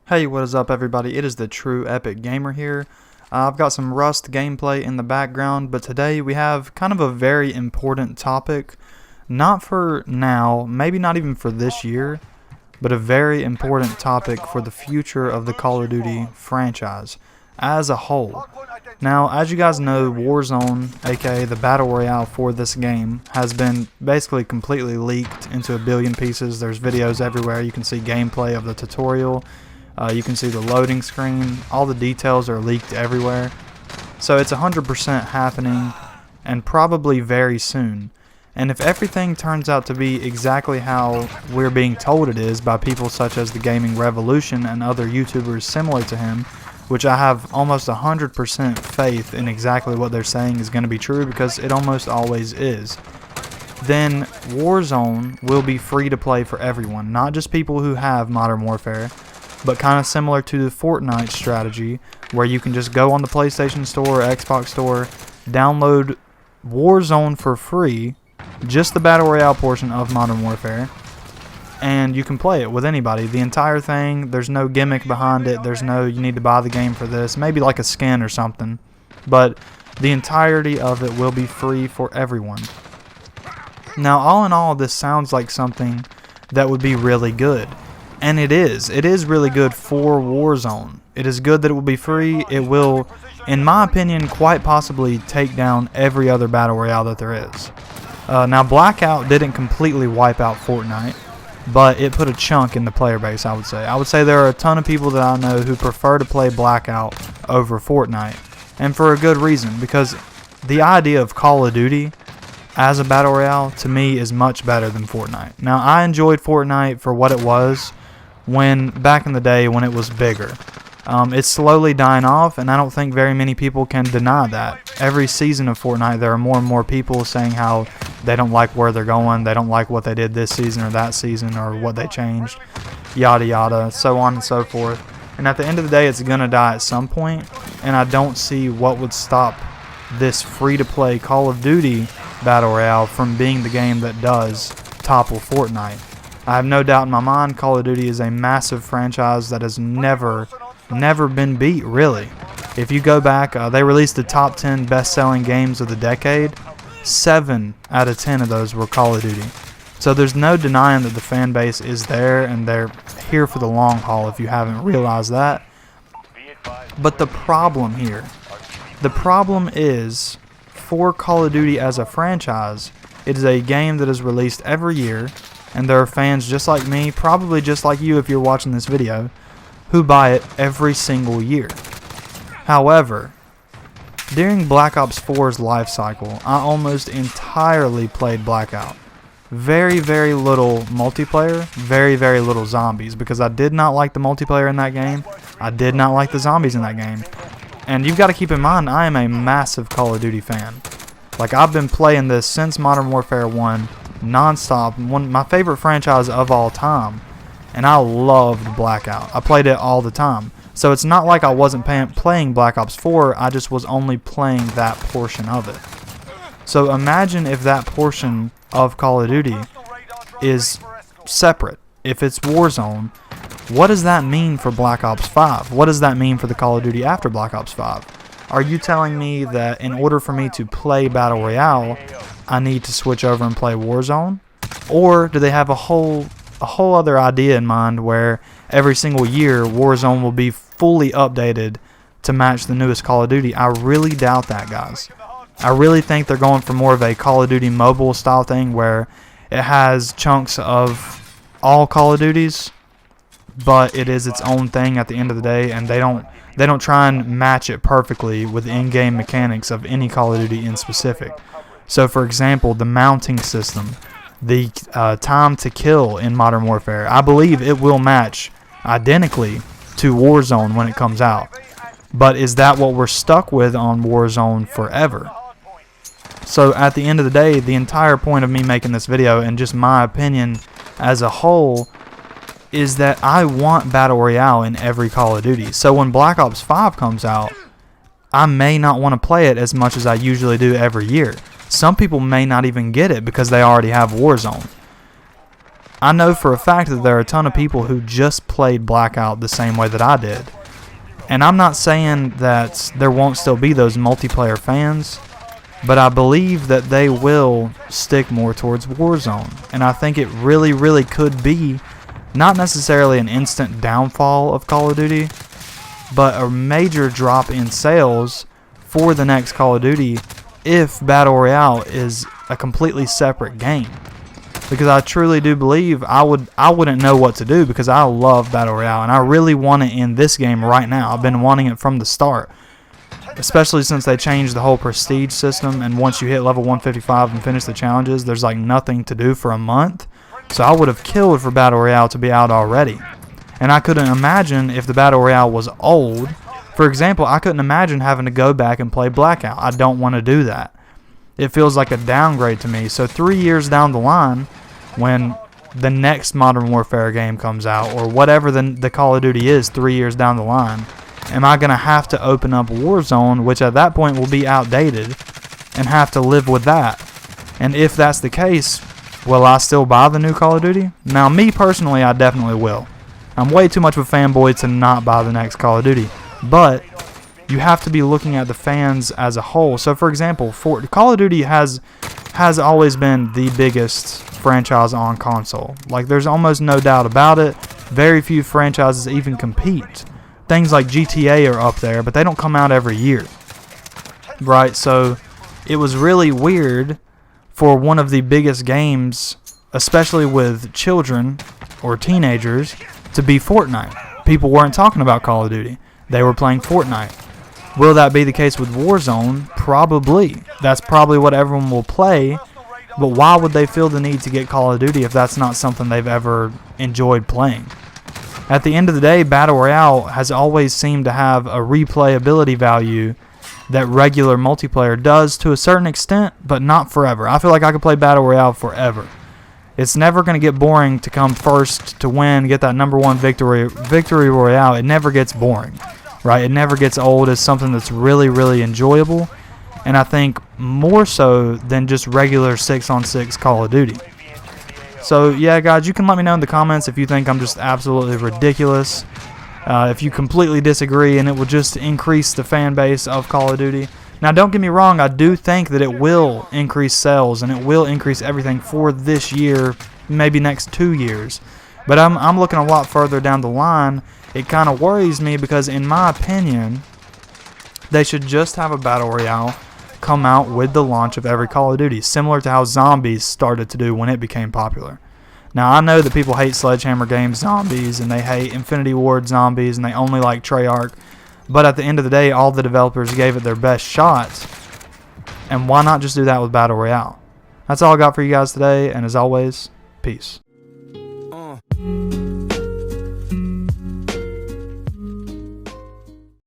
Hey, what is up everybody? It is the True Epic Gamer here. I've got some Rust gameplay in the background, but today we have kind of a very important topic. Not for now, maybe not even for this year, but a very important topic for the future of the Call of Duty franchise as a whole. Now, as you guys know, Warzone, aka the Battle Royale for this game, has been basically completely leaked into a billion pieces. There's videos everywhere. You can see gameplay of the tutorial. You can see the loading screen. All the details are leaked everywhere. So it's 100% happening, and probably very soon. And if everything turns out to be exactly how we're being told it is by people such as the Gaming Revolution and other YouTubers similar to him, which I have almost 100% faith in exactly what they're saying is going to be true, because it almost always is, then Warzone will be free to play for everyone, not just people who have Modern Warfare, but kind of similar to the Fortnite strategy, where you can just go on the PlayStation Store or Xbox Store, download Warzone for free, just the Battle Royale portion of Modern Warfare, and you can play it with anybody. The entire thing, there's no gimmick behind it, there's no you need to buy the game for this, maybe like a skin or something, but the entirety of it will be free for everyone. Now, all in all, this sounds like something that would be really good. And it is really good for Warzone. It is good that it will be free. It will, in my opinion, quite possibly take down every other Battle Royale that there is. Now, Blackout didn't completely wipe out Fortnite, but it put a chunk in the player base, I would say. I would say there are a ton of people that I know who prefer to play Blackout over Fortnite, and for a good reason, because the idea of Call of Duty as a Battle Royale, to me, is much better than Fortnite. Now, I enjoyed Fortnite for what it was, back in the day when it was bigger. It's slowly dying off, and I don't think very many people can deny that. Every season of Fortnite, there are more and more people saying how they don't like where they're going, they don't like what they did this season or that season, or what they changed, yada yada, so on and so forth. And at the end of the day, it's going to die at some point, and I don't see what would stop this free-to-play Call of Duty Battle Royale from being the game that does topple Fortnite. I have no doubt in my mind Call of Duty is a massive franchise that has never been beat, really. If you go back, they released the top 10 best-selling games of the decade. 7 out of 10 of those were Call of Duty. So there's no denying that the fan base is there, and they're here for the long haul if you haven't realized that. But the problem is, for Call of Duty as a franchise, it is a game that is released every year, and there are fans just like me, probably just like you if you're watching this video, who buy it every single year. However, during Black Ops 4's life cycle, I almost entirely played Blackout. Very, very little multiplayer, very, very little zombies, because I did not like the multiplayer in that game. I did not like the zombies in that game. And you've got to keep in mind, I am a massive Call of Duty fan. Like, I've been playing this since Modern Warfare 1, non-stop, my favorite franchise of all time, and I loved Blackout. I played it all the time. So it's not like I wasn't playing Black Ops 4, I just was only playing that portion of it. So imagine if that portion of Call of Duty is separate. If it's Warzone, what does that mean for Black Ops 5? What does that mean for the Call of Duty after Black Ops 5? Are you telling me that in order for me to play Battle Royale, I need to switch over and play Warzone? Or do they have a whole other idea in mind where every single year Warzone will be fully updated to match the newest Call of Duty? I really doubt that, guys. I really think they're going for more of a Call of Duty mobile style thing where it has chunks of all Call of Duties, but it is its own thing at the end of the day, and they don't try and match it perfectly with the in-game mechanics of any Call of Duty in specific. So, for example, the mounting system, the time to kill in Modern Warfare, I believe it will match identically to Warzone when it comes out. But is that what we're stuck with on Warzone forever? So at the end of the day, the entire point of me making this video, and just my opinion as a whole, is that I want Battle Royale in every Call of Duty. So when Black Ops 5 comes out, I may not want to play it as much as I usually do every year. some people may not even get it because they already have Warzone. I know for a fact that there are a ton of people who just played Blackout the same way that I did. And I'm not saying that there won't still be those multiplayer fans, but I believe that they will stick more towards Warzone. And I think it really, really could be not necessarily an instant downfall of Call of Duty, but a major drop in sales for the next Call of Duty if Battle Royale is a completely separate game. Because I truly do believe I wouldn't know what to do, because I love Battle Royale and I really want it in this game right now. I've been wanting it from the start, especially since they changed the whole prestige system, and once you hit level 155 and finish the challenges, there's like nothing to do for a month. So I would have killed for Battle Royale to be out already. And I couldn't imagine if the Battle Royale was old. For example, I couldn't imagine having to go back and play Blackout. I don't want to do that. It feels like a downgrade to me. So 3 years down the line, when the next Modern Warfare game comes out, or whatever the Call of Duty is 3 years down the line, am I going to have to open up Warzone, which at that point will be outdated, and have to live with that? And if that's the case, will I still buy the new Call of Duty? Now, me personally, I definitely will. I'm way too much of a fanboy to not buy the next Call of Duty. But you have to be looking at the fans as a whole. So, for example, Call of Duty has always been the biggest franchise on console. Like, there's almost no doubt about it. Very few franchises even compete. Things like GTA are up there, but they don't come out every year. Right? So, it was really weird for one of the biggest games, especially with children or teenagers, to be Fortnite. People weren't talking about Call of Duty. They were playing Fortnite. Will that be the case with Warzone? Probably. That's probably what everyone will play, but why would they feel the need to get Call of Duty if that's not something they've ever enjoyed playing? At the end of the day, Battle Royale has always seemed to have a replayability value that regular multiplayer does to a certain extent, but not forever. I feel like I could play Battle Royale forever. It's never going to get boring to come first, to win, get that #1 victory royale. It never gets boring, right? It never gets old. It's something that's really, really enjoyable, and I think more so than just regular 6-on-6 Call of Duty. So yeah, guys, you can let me know in the comments if you think I'm just absolutely ridiculous, if you completely disagree, and it will just increase the fan base of Call of Duty. Now, don't get me wrong, I do think that it will increase sales and it will increase everything for this year, maybe next 2 years. But I'm looking a lot further down the line. It kind of worries me because, in my opinion, they should just have a Battle Royale come out with the launch of every Call of Duty, similar to how Zombies started to do when it became popular. Now, I know that people hate Sledgehammer Games Zombies, and they hate Infinity Ward Zombies, and they only like Treyarch. But at the end of the day, all the developers gave it their best shot. And why not just do that with Battle Royale? That's all I got for you guys today. And as always, peace.